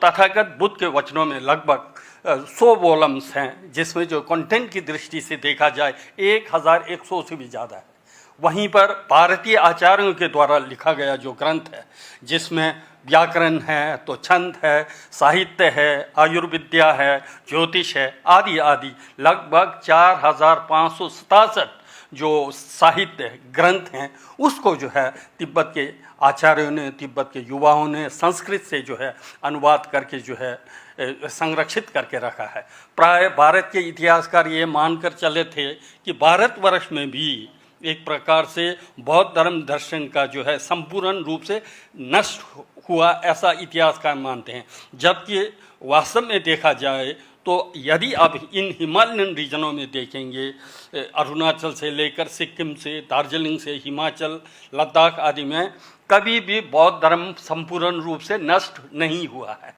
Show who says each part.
Speaker 1: तथागत बुद्ध के वचनों में लगभग 100 वॉलम्स हैं, जिसमें जो कंटेंट की दृष्टि से देखा जाए 1100 से भी ज़्यादा है। वहीं पर भारतीय आचार्यों के द्वारा लिखा गया जो ग्रंथ है, जिसमें व्याकरण है, तो छंद है, साहित्य है, आयुर्विद्या है, ज्योतिष है, आदि आदि, लगभग 4567 जो साहित्य ग्रंथ हैं, उसको जो है तिब्बत के आचार्यों ने, तिब्बत के युवाओं ने संस्कृत से जो है अनुवाद करके जो है संरक्षित करके रखा है। प्राय भारत के इतिहासकार ये मानकर चले थे कि भारतवर्ष में भी एक प्रकार से बौद्ध धर्म दर्शन का जो है संपूर्ण रूप से नष्ट हुआ, ऐसा इतिहासकार मानते हैं। जबकि वास्तव में देखा जाए तो यदि आप इन हिमालयन रीजनों में देखेंगे, अरुणाचल से लेकर सिक्किम से, दार्जिलिंग से हिमाचल, लद्दाख आदि में कभी भी बौद्ध धर्म संपूर्ण रूप से नष्ट नहीं हुआ है।